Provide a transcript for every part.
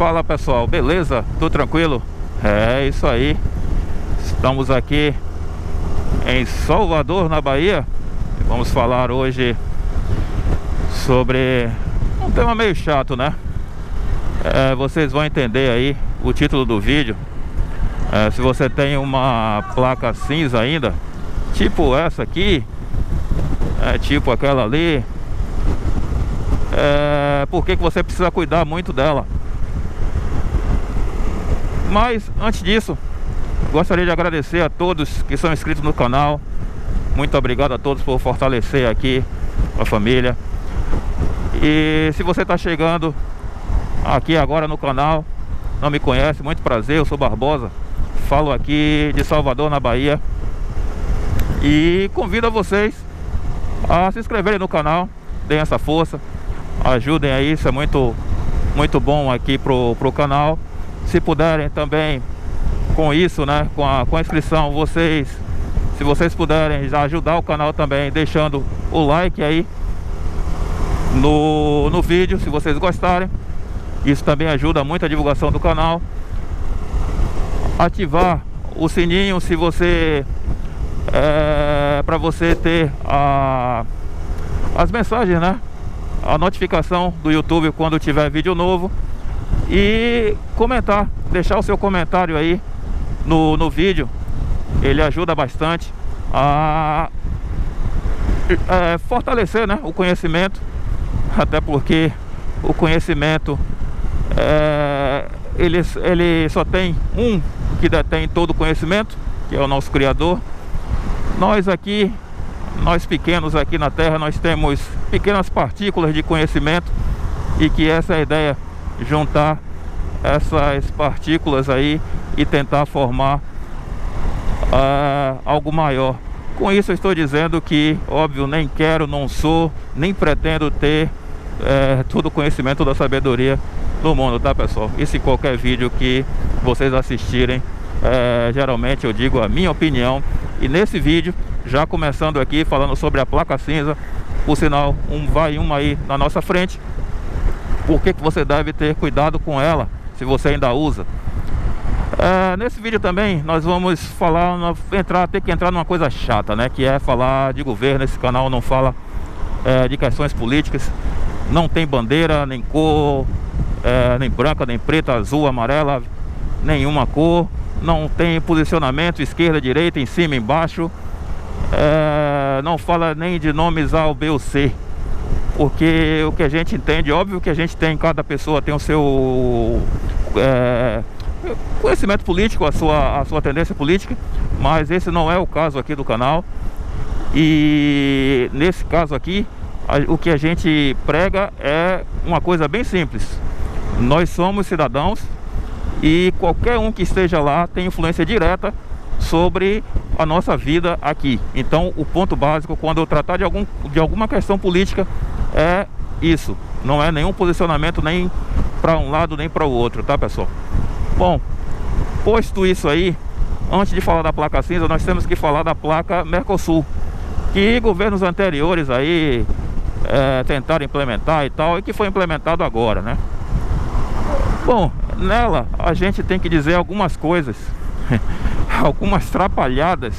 Fala pessoal, beleza? Tudo tranquilo? É isso aí. Estamos aqui em Salvador, na Bahia. Vamos falar hoje sobre um tema meio chato, né? Vocês vão entender aí o título do vídeo. Se você tem uma placa cinza ainda, tipo essa aqui, tipo aquela ali, por que você precisa cuidar muito dela? Mas antes disso, gostaria de agradecer a todos que são inscritos no canal. Muito obrigado a todos por fortalecer aqui a família. E se você está chegando aqui agora no canal, não me conhece, muito prazer, eu sou Barbosa. Falo aqui de Salvador, na Bahia. E convido a vocês a se inscreverem no canal, deem essa força, ajudem aí, isso é muito bom aqui pro canal. Se puderem também, com isso, né, com a inscrição, se vocês puderem já ajudar o canal também, deixando o like aí no vídeo, se vocês gostarem. Isso também ajuda muito a divulgação do canal. Ativar o sininho se você para você ter as mensagens, né, a notificação do YouTube quando tiver vídeo novo. E comentar, deixar o seu comentário aí no vídeo. Ele ajuda bastante a fortalecer, né, o conhecimento. Até porque o conhecimento ele só tem um que detém todo o conhecimento, que é o nosso Criador. Nós pequenos aqui na Terra, nós temos pequenas partículas de conhecimento. E que essa é a ideia, juntar essas partículas aí e tentar formar algo maior. Com isso eu estou dizendo que, óbvio, nem quero, não sou, nem pretendo ter todo o conhecimento, toda a sabedoria do mundo, tá pessoal? E se qualquer vídeo que vocês assistirem, geralmente eu digo a minha opinião. E nesse vídeo, já começando aqui falando sobre a placa cinza, por sinal, vai uma aí na nossa frente. Por que você deve ter cuidado com ela, se você ainda usa? Nesse vídeo também nós vamos ter que entrar numa coisa chata, né? Que é falar de governo. Esse canal não fala de questões políticas. Não tem bandeira, nem cor, nem branca, nem preta, azul, amarela, nenhuma cor. Não tem posicionamento, esquerda, direita, em cima, embaixo. Não fala nem de nomes A, B ou C. Porque o que a gente entende, óbvio que a gente tem, cada pessoa tem o seu conhecimento político, a sua tendência política. Mas esse não é o caso aqui do canal. E nesse caso aqui, o que a gente prega é uma coisa bem simples. Nós somos cidadãos e qualquer um que esteja lá tem influência direta sobre a nossa vida aqui. Então o ponto básico quando eu tratar de alguma questão política é isso. Não é nenhum posicionamento nem para um lado nem para o outro, tá pessoal? Bom, posto isso aí, antes de falar da placa cinza, nós temos que falar da placa Mercosul, que governos anteriores aí tentaram implementar e tal, e que foi implementado agora, né? Bom, nela a gente tem que dizer algumas coisas algumas trapalhadas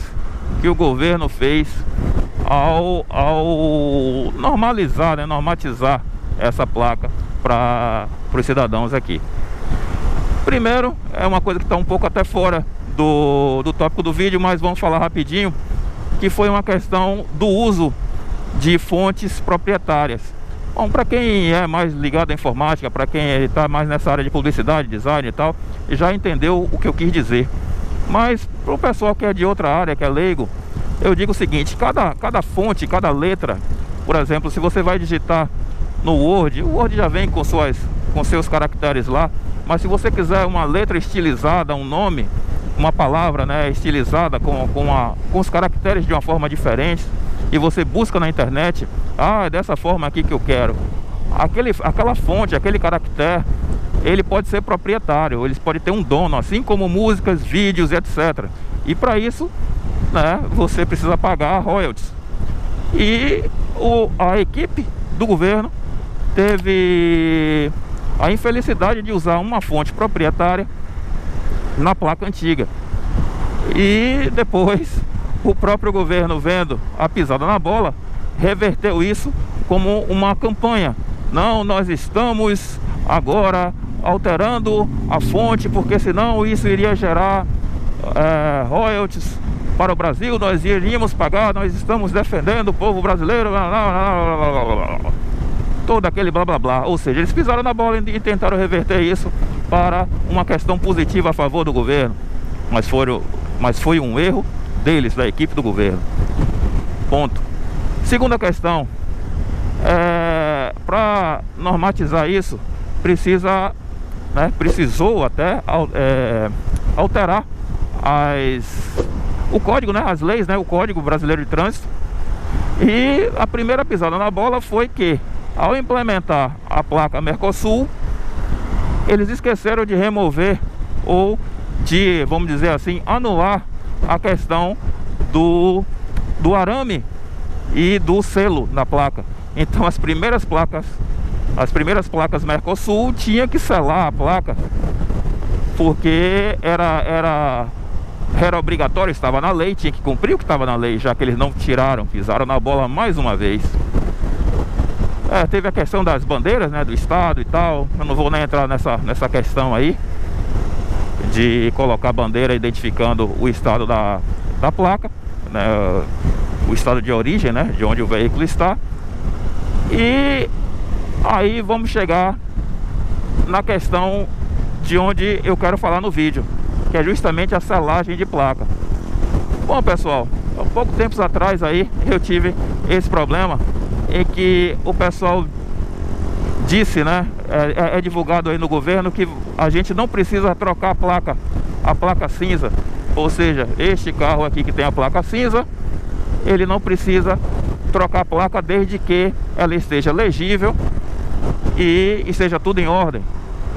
que o governo fez ao normalizar, né, normatizar essa placa para os cidadãos aqui. Primeiro, é uma coisa que está um pouco até fora do tópico do vídeo, mas vamos falar rapidinho, que foi uma questão do uso de fontes proprietárias. Bom, para quem é mais ligado à informática, para quem está mais nessa área de publicidade, design e tal, já entendeu o que eu quis dizer. Mas para o pessoal que é de outra área, que é leigo, eu digo o seguinte: cada fonte, cada letra, por exemplo, se você vai digitar no Word, o Word já vem com seus caracteres lá. Mas se você quiser uma letra estilizada, um nome, uma palavra, né, estilizada com os caracteres de uma forma diferente, e você busca na internet, é dessa forma aqui que eu quero, aquela fonte, aquele caractere, ele pode ser proprietário, ele pode ter um dono, assim como músicas, vídeos, etc. E para isso, né, você precisa pagar royalties. E a equipe do governo teve a infelicidade de usar uma fonte proprietária na placa antiga. E depois o próprio governo, vendo a pisada na bola, reverteu isso como uma campanha. Não, nós estamos agora alterando a fonte, porque senão isso iria gerar royalties para o Brasil, nós iríamos pagar, nós estamos defendendo o povo brasileiro, blá, blá, blá, blá, blá. Todo aquele blá blá blá. Ou seja, eles pisaram na bola e tentaram reverter isso para uma questão positiva a favor do governo, mas foi um erro deles, da equipe do governo. Ponto. Segunda questão, para normatizar isso, precisou até alterar o código, né, as leis, né, o Código Brasileiro de Trânsito. E a primeira pisada na bola foi que, ao implementar a placa Mercosul, eles esqueceram de remover ou de, vamos dizer assim, anular a questão do arame e do selo na placa. Então as primeiras placas Mercosul tinha que selar a placa, porque era obrigatório, estava na lei, tinha que cumprir o que estava na lei, já que eles não tiraram, pisaram na bola mais uma vez. Teve a questão das bandeiras, né, do estado e tal. Eu não vou nem entrar nessa questão aí de colocar bandeira identificando o estado da placa, né, o estado de origem, né, de onde o veículo está. E aí vamos chegar na questão de onde eu quero falar no vídeo, que é justamente a selagem de placa. Bom, pessoal, há pouco tempo atrás aí eu tive esse problema em que o pessoal disse, né, é divulgado aí no governo, que a gente não precisa trocar a placa cinza. Ou seja, este carro aqui que tem a placa cinza, ele não precisa trocar a placa desde que ela esteja legível e esteja tudo em ordem.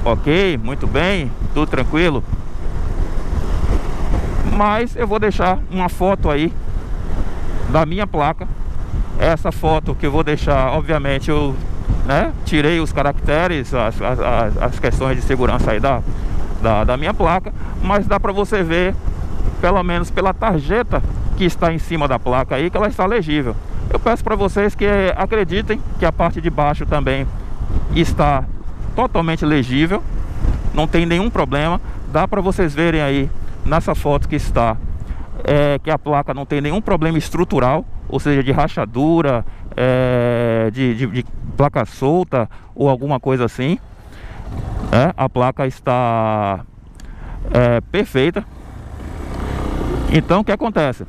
Ok, muito bem, tudo tranquilo. Mas eu vou deixar uma foto aí da minha placa. Essa foto que eu vou deixar, obviamente eu, né, tirei os caracteres, as questões de segurança aí da minha placa, mas dá para você ver, pelo menos pela tarjeta que está em cima da placa aí, que ela está legível. Eu peço para vocês que acreditem que a parte de baixo também está totalmente legível, não tem nenhum problema. Dá para vocês verem aí nessa foto que está que a placa não tem nenhum problema estrutural, ou seja, de rachadura, de placa solta ou alguma coisa assim. A placa está perfeita. Então o que acontece?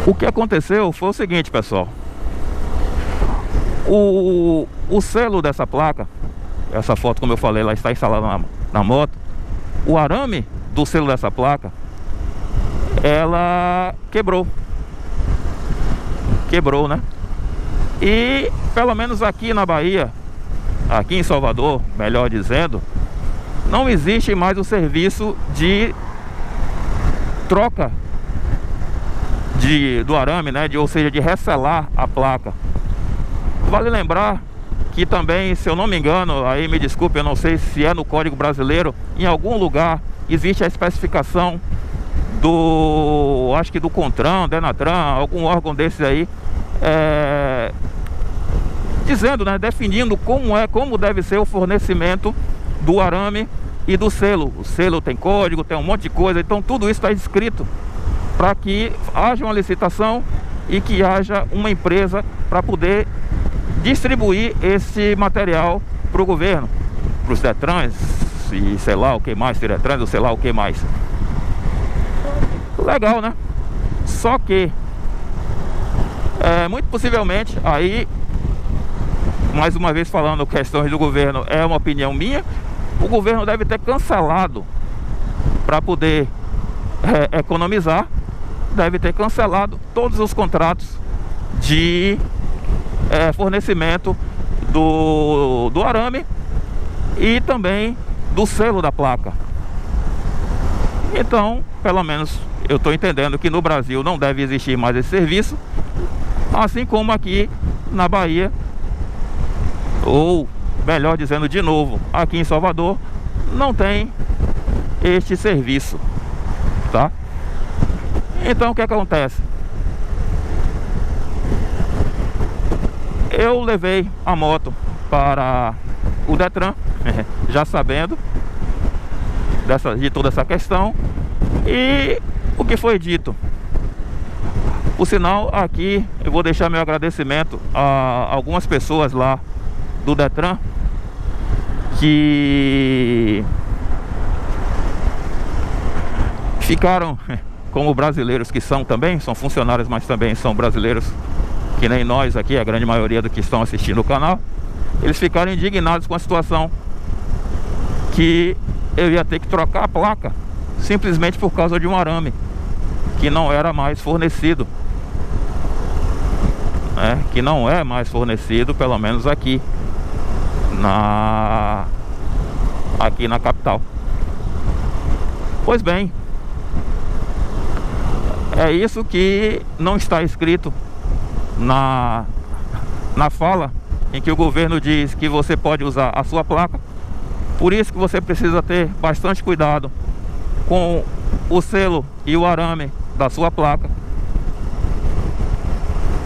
O que aconteceu foi o seguinte, pessoal. O selo dessa placa, essa foto, como eu falei, ela está instalada na moto. O arame do selo dessa placa, ela quebrou, né? E pelo menos aqui na Bahia, aqui em Salvador, melhor dizendo, não existe mais o serviço de troca do arame, né? Ou seja, de resselar a placa. Vale lembrar que também, se eu não me engano, aí me desculpe, eu não sei se é no Código Brasileiro, em algum lugar existe a especificação acho que do CONTRAN, DENATRAN, algum órgão desses aí, dizendo, né, definindo como deve ser o fornecimento do arame e do selo. O selo tem código, tem um monte de coisa, então tudo isso está escrito para que haja uma licitação e que haja uma empresa para poder distribuir esse material para o governo, para os Detrans e sei lá o que mais, Diretrans ou sei lá o que mais. Legal, né? Só que muito possivelmente, aí mais uma vez falando questões do governo, é uma opinião minha, o governo deve ter cancelado, para poder economizar, deve ter cancelado todos os contratos de fornecimento do arame e também do selo da placa. Então, pelo menos eu estou entendendo que no Brasil não deve existir mais esse serviço, assim como aqui na Bahia ou melhor dizendo de novo, aqui em Salvador não tem este serviço, tá? Então o que acontece? Eu levei a moto para o Detran, já sabendo de toda essa questão, e o que foi dito. Por sinal, aqui eu vou deixar meu agradecimento a algumas pessoas lá do Detran que ficaram como brasileiros que são também, são funcionários, mas também são brasileiros, que nem nós aqui, a grande maioria do que estão assistindo o canal. Eles ficaram indignados com a situação que eu ia ter que trocar a placa simplesmente por causa de um arame que não era mais fornecido, né? Que não é mais fornecido, pelo menos aqui na capital. Pois bem, é isso que não está escrito na fala em que o governo diz que você pode usar a sua placa. Por isso que você precisa ter bastante cuidado com o selo e o arame da sua placa,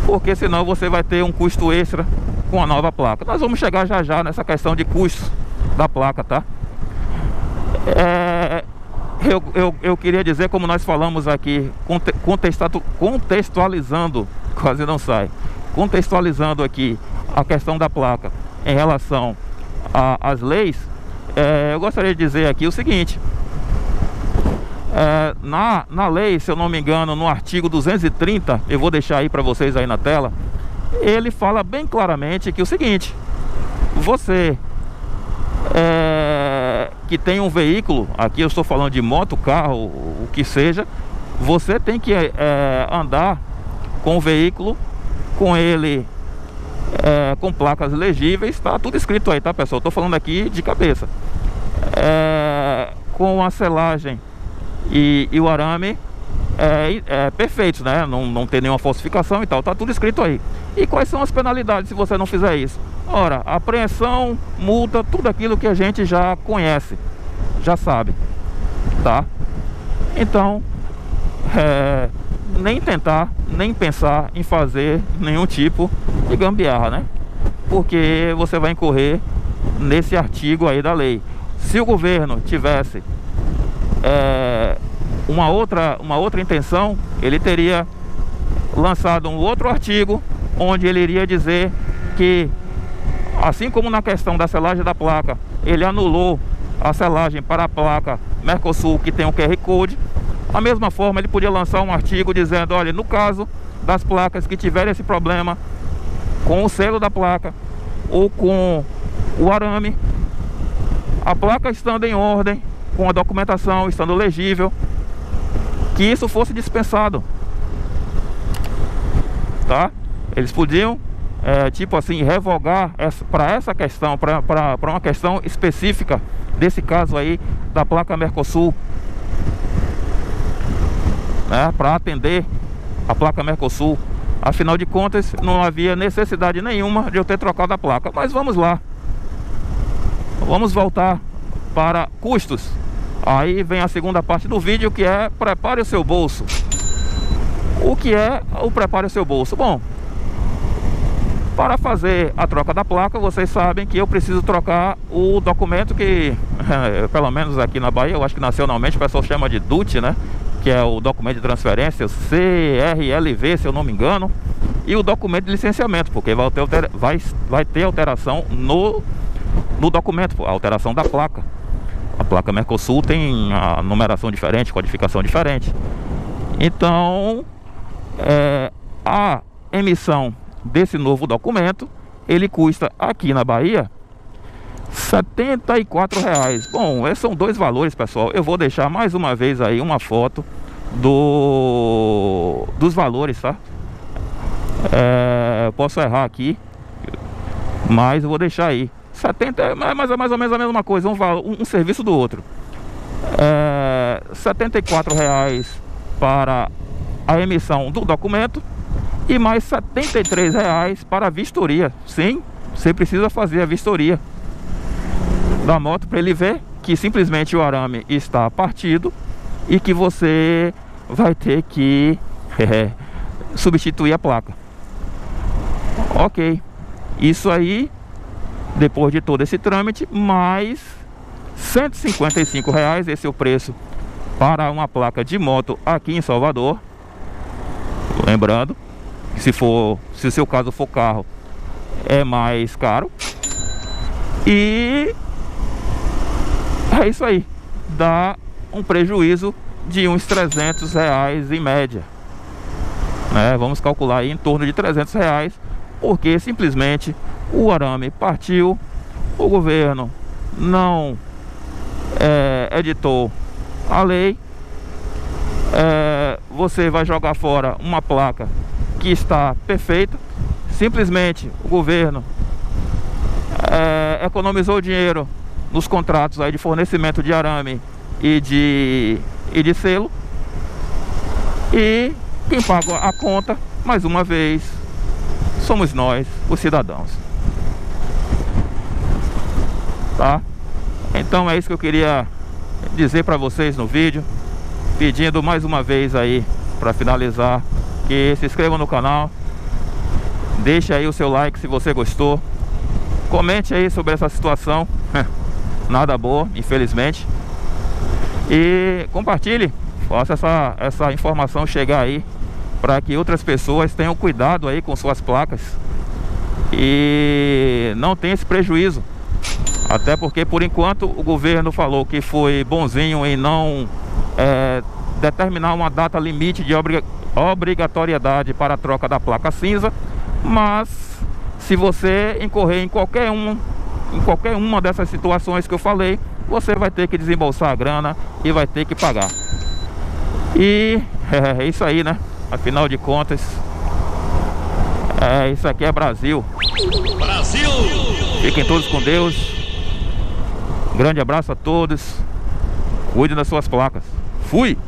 porque senão você vai ter um custo extra com a nova placa. Nós vamos chegar já já nessa questão de custos da placa, tá? Eu queria dizer, como nós falamos aqui, contextualizando, quase não sai, contextualizando aqui a questão da placa em relação às leis. Eu gostaria de dizer aqui o seguinte: na lei, se eu não me engano, no artigo 230, eu vou deixar aí para vocês aí na tela, ele fala bem claramente que o seguinte: você que tem um veículo, aqui eu estou falando de moto, carro, o que seja, você tem que andar com o veículo, com ele com placas legíveis, tá tudo escrito aí, tá, pessoal? Estou falando aqui de cabeça, com a selagem e o arame perfeitos, né? Não tem nenhuma falsificação e tal, tá tudo escrito aí. E quais são as penalidades se você não fizer isso? Ora, apreensão, multa, tudo aquilo que a gente já conhece, já sabe, tá? Então, nem tentar, nem pensar em fazer nenhum tipo de gambiarra, né? Porque você vai incorrer nesse artigo aí da lei. Se o governo tivesse uma outra intenção, ele teria lançado um outro artigo onde ele iria dizer que, assim como na questão da selagem da placa, ele anulou a selagem para a placa Mercosul que tem um QR Code, da mesma forma ele podia lançar um artigo dizendo: olha, no caso das placas que tiverem esse problema com o selo da placa ou com o arame, a placa estando em ordem, com a documentação estando legível, que isso fosse dispensado, tá? Eles podiam, tipo assim, revogar para essa questão, para uma questão específica desse caso aí da placa Mercosul, né? Para atender a placa Mercosul. Afinal de contas, não havia necessidade nenhuma de eu ter trocado a placa. Mas vamos lá, vamos voltar para custos. Aí vem a segunda parte do vídeo, que é prepare o seu bolso. O que é o prepare o seu bolso? Bom, para fazer a troca da placa, vocês sabem que eu preciso trocar o documento que, pelo menos aqui na Bahia, eu acho que nacionalmente o pessoal chama de DUT, né? Que é o documento de transferência, o CRLV, se eu não me engano, e o documento de licenciamento, porque vai ter alteração no documento, a alteração da placa. A placa Mercosul tem a numeração diferente, codificação diferente. Então, a emissão desse novo documento, ele custa aqui na Bahia R$74. Bom, esses são dois valores, pessoal. Eu vou deixar mais uma vez aí uma foto dos valores, tá? Posso errar aqui, mas eu vou deixar aí. 70 é mais ou menos a mesma coisa, um serviço do outro. R$74 para a emissão do documento e mais R$73 para a vistoria. Sim, você precisa fazer a vistoria da moto para ele ver que simplesmente o arame está partido e que você vai ter que substituir a placa. Ok, isso aí, depois de todo esse trâmite, mais R$155, esse é o preço para uma placa de moto aqui em Salvador. Lembrando, se o seu caso for carro, é mais caro. E é isso aí, dá um prejuízo de uns R$300 em média, né? Vamos calcular aí em torno de R$300, porque simplesmente o arame partiu, o governo não editou a lei, você vai jogar fora uma placa que está perfeita. Simplesmente o governo economizou dinheiro nos contratos aí de fornecimento de arame e de selo, e quem paga a conta, mais uma vez, somos nós, os cidadãos, tá? Então é isso que eu queria dizer para vocês no vídeo, pedindo mais uma vez aí, para finalizar, que se inscrevam no canal, deixe aí o seu like se você gostou, comente aí sobre essa situação nada boa, infelizmente, e compartilhe, faça essa informação chegar aí, para que outras pessoas tenham cuidado aí com suas placas e não tenha esse prejuízo. Até porque, por enquanto, o governo falou que foi bonzinho em não determinar uma data limite de obrigatoriedade para a troca da placa cinza. Mas se você incorrer em qualquer uma dessas situações que eu falei, você vai ter que desembolsar a grana e vai ter que pagar. E é isso aí, né? Afinal de contas, isso aqui é Brasil. Brasil! Fiquem todos com Deus. Grande abraço a todos. Cuidem das suas placas. Fui!